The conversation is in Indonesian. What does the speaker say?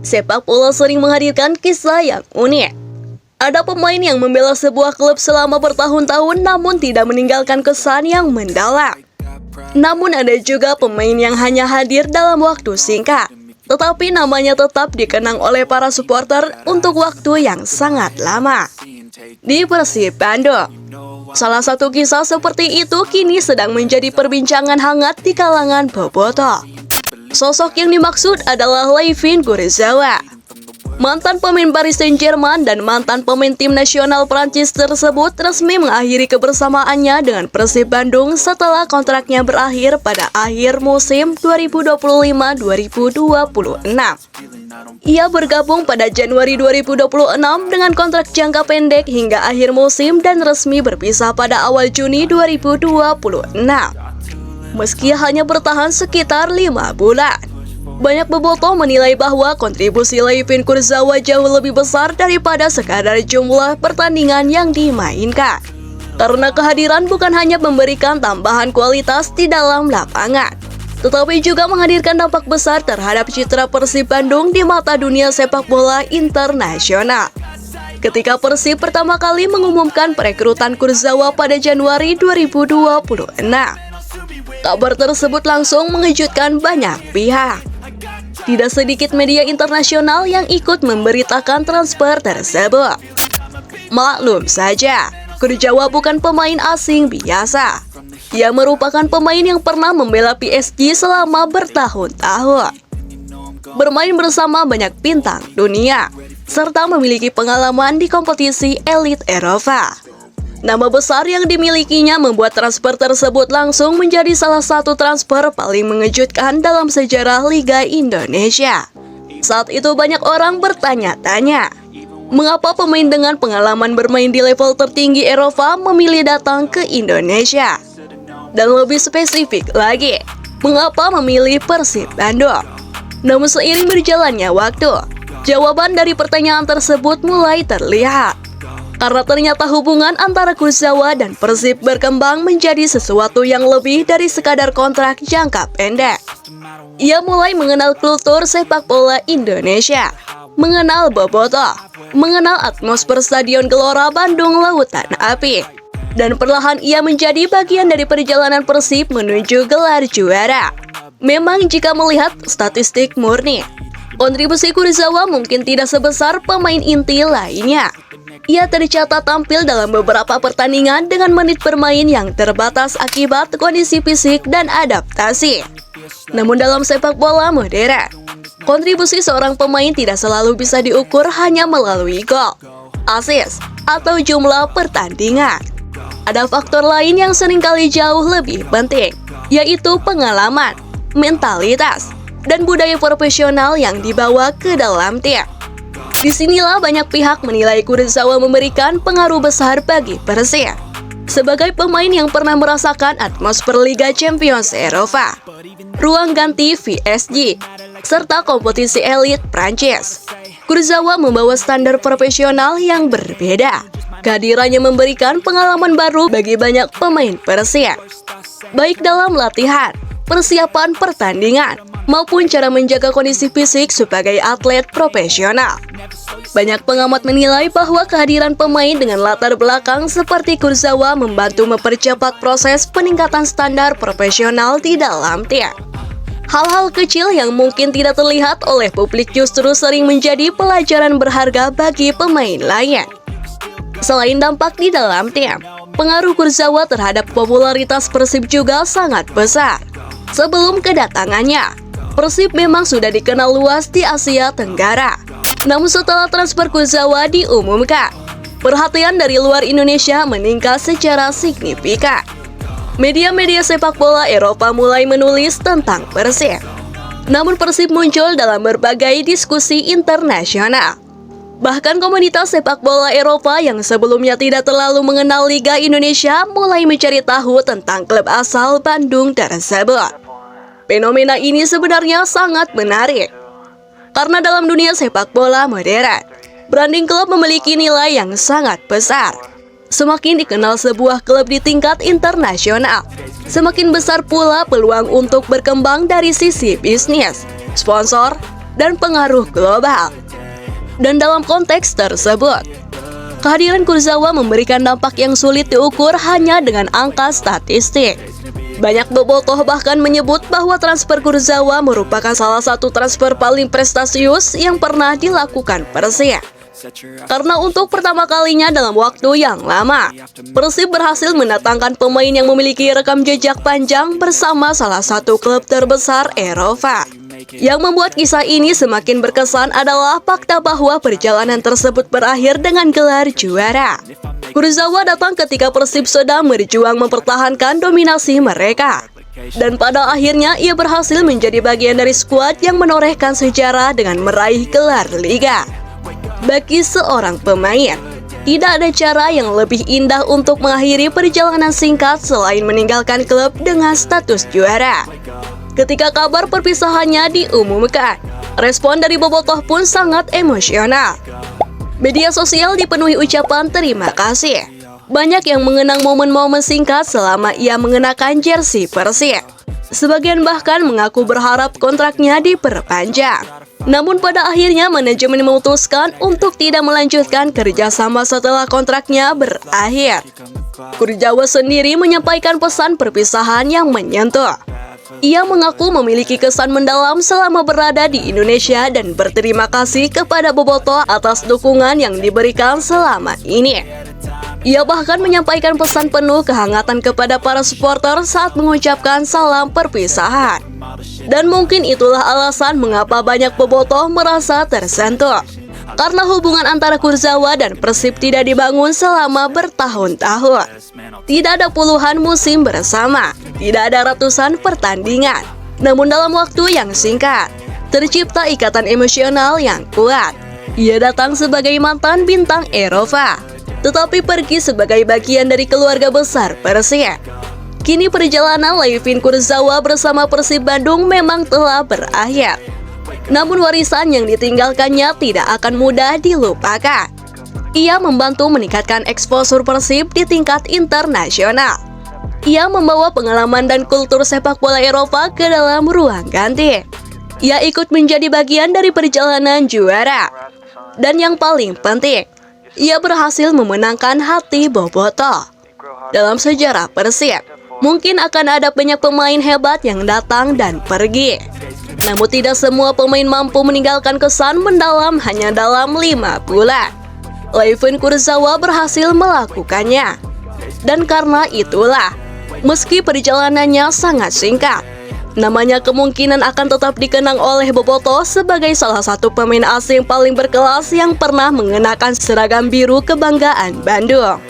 Sepak bola sering menghadirkan kisah yang unik. Ada pemain yang membela sebuah klub selama bertahun-tahun namun tidak meninggalkan kesan yang mendalam. Namun ada juga pemain yang hanya hadir dalam waktu singkat, tetapi namanya tetap dikenang oleh para supporter untuk waktu yang sangat lama. Di Persib Bandung, salah satu kisah seperti itu kini sedang menjadi perbincangan hangat di kalangan bobotoh. Sosok yang dimaksud adalah Layvin Kurzawa. Mantan pemain Paris Saint-Germain dan mantan pemain tim nasional Prancis tersebut resmi mengakhiri kebersamaannya dengan Persib Bandung setelah kontraknya berakhir pada akhir musim 2025-2026. Ia bergabung pada Januari 2026 dengan kontrak jangka pendek hingga akhir musim dan resmi berpisah pada awal Juni 2026. Meski hanya bertahan sekitar 5 bulan. Banyak bobotoh menilai bahwa kontribusi Layvin Kurzawa jauh lebih besar daripada sekadar jumlah pertandingan yang dimainkan. Karena kehadiran bukan hanya memberikan tambahan kualitas di dalam lapangan, tetapi juga menghadirkan dampak besar terhadap citra Persib Bandung di mata dunia sepak bola internasional. Ketika Persib pertama kali mengumumkan perekrutan Kurzawa pada Januari 2026, kabar tersebut langsung mengejutkan banyak pihak. Tidak sedikit media internasional yang ikut memberitakan transfer tersebut. Maklum saja, Kurzawa bukan pemain asing biasa. Ia merupakan pemain yang pernah membela PSG selama bertahun-tahun. Bermain bersama banyak bintang dunia, serta memiliki pengalaman di kompetisi elit Eropa. Nama besar yang dimilikinya membuat transfer tersebut langsung menjadi salah satu transfer paling mengejutkan dalam sejarah Liga Indonesia. Saat itu banyak orang bertanya-tanya, mengapa pemain dengan pengalaman bermain di level tertinggi Eropa memilih datang ke Indonesia? Dan lebih spesifik lagi, mengapa memilih Persib Bandung? Namun seiring berjalannya waktu, jawaban dari pertanyaan tersebut mulai terlihat. Karena ternyata hubungan antara Kurzawa dan Persib berkembang menjadi sesuatu yang lebih dari sekadar kontrak jangka pendek. Ia mulai mengenal kultur sepak bola Indonesia, mengenal bobotoh, mengenal atmosfer Stadion Gelora Bandung Lautan Api, dan perlahan ia menjadi bagian dari perjalanan Persib menuju gelar juara. Memang jika melihat statistik murni, kontribusi Kurzawa mungkin tidak sebesar pemain inti lainnya. Ia tercatat tampil dalam beberapa pertandingan dengan menit bermain yang terbatas akibat kondisi fisik dan adaptasi. Namun dalam sepak bola modern, kontribusi seorang pemain tidak selalu bisa diukur hanya melalui gol, assist, atau jumlah pertandingan. Ada faktor lain yang seringkali jauh lebih penting, yaitu pengalaman, mentalitas, dan budaya profesional yang dibawa ke dalam tim. Disinilah banyak pihak menilai Kurzawa memberikan pengaruh besar bagi Persib. Sebagai pemain yang pernah merasakan atmosfer Liga Champions Eropa, ruang ganti PSG, serta kompetisi elit Prancis, Kurzawa membawa standar profesional yang berbeda. Kehadirannya memberikan pengalaman baru bagi banyak pemain Persib, baik dalam latihan, persiapan pertandingan, maupun cara menjaga kondisi fisik sebagai atlet profesional. Banyak pengamat menilai bahwa kehadiran pemain dengan latar belakang seperti Kurzawa membantu mempercepat proses peningkatan standar profesional di dalam tim. Hal-hal kecil yang mungkin tidak terlihat oleh publik justru sering menjadi pelajaran berharga bagi pemain lain. Selain dampak di dalam tim, pengaruh Kurzawa terhadap popularitas Persib juga sangat besar. Sebelum kedatangannya, Persib memang sudah dikenal luas di Asia Tenggara. Namun setelah transfer Kurzawa diumumkan, perhatian dari luar Indonesia meningkat secara signifikan. Media-media sepak bola Eropa mulai menulis tentang Persib. Namun Persib muncul dalam berbagai diskusi internasional. Bahkan komunitas sepak bola Eropa yang sebelumnya tidak terlalu mengenal Liga Indonesia mulai mencari tahu tentang klub asal Bandung tersebut. Fenomena ini sebenarnya sangat menarik. Karena dalam dunia sepak bola modern, branding klub memiliki nilai yang sangat besar. Semakin dikenal sebuah klub di tingkat internasional, semakin besar pula peluang untuk berkembang dari sisi bisnis, sponsor, dan pengaruh global. Dan dalam konteks tersebut, kehadiran Kurzawa memberikan dampak yang sulit diukur hanya dengan angka statistik. Banyak bobotoh bahkan menyebut bahwa transfer Kurzawa merupakan salah satu transfer paling prestasius yang pernah dilakukan Persib. Karena untuk pertama kalinya dalam waktu yang lama, Persib berhasil mendatangkan pemain yang memiliki rekam jejak panjang bersama salah satu klub terbesar Eropa. Yang membuat kisah ini semakin berkesan adalah fakta bahwa perjalanan tersebut berakhir dengan gelar juara. Kurzawa datang ketika Persib sedang berjuang mempertahankan dominasi mereka. Dan pada akhirnya ia berhasil menjadi bagian dari skuad yang menorehkan sejarah dengan meraih gelar Liga. Bagi seorang pemain, tidak ada cara yang lebih indah untuk mengakhiri perjalanan singkat selain meninggalkan klub dengan status juara. Ketika kabar perpisahannya diumumkan, respon dari bobotoh pun sangat emosional. Media sosial dipenuhi ucapan terima kasih. Banyak yang mengenang momen-momen singkat selama ia mengenakan jersey Persib. Sebagian bahkan mengaku berharap kontraknya diperpanjang. Namun pada akhirnya manajemen memutuskan untuk tidak melanjutkan kerjasama setelah kontraknya berakhir. Kurzawa sendiri menyampaikan pesan perpisahan yang menyentuh. Ia mengaku memiliki kesan mendalam selama berada di Indonesia dan berterima kasih kepada bobotoh atas dukungan yang diberikan selama ini. Ia bahkan menyampaikan pesan penuh kehangatan kepada para supporter saat mengucapkan salam perpisahan. Dan mungkin itulah alasan mengapa banyak bobotoh merasa tersentuh. Karena hubungan antara Kurzawa dan Persib tidak dibangun selama bertahun-tahun. Tidak ada puluhan musim bersama, tidak ada ratusan pertandingan. Namun dalam waktu yang singkat, tercipta ikatan emosional yang kuat. Ia datang sebagai mantan bintang Eropa, tetapi pergi sebagai bagian dari keluarga besar Persib. Kini perjalanan Layvin Kurzawa bersama Persib Bandung memang telah berakhir. Namun warisan yang ditinggalkannya tidak akan mudah dilupakan. Ia membantu meningkatkan eksposur Persib di tingkat internasional. Ia membawa pengalaman dan kultur sepak bola Eropa ke dalam ruang ganti. Ia ikut menjadi bagian dari perjalanan juara. Dan yang paling penting, ia berhasil memenangkan hati bobotoh. Dalam sejarah Persib, mungkin akan ada banyak pemain hebat yang datang dan pergi. Namun tidak semua pemain mampu meninggalkan kesan mendalam hanya dalam 5 bulan. Layvin Kurzawa berhasil melakukannya. Dan karena itulah, meski perjalanannya sangat singkat, namanya kemungkinan akan tetap dikenang oleh bobotoh sebagai salah satu pemain asing paling berkelas yang pernah mengenakan seragam biru kebanggaan Bandung.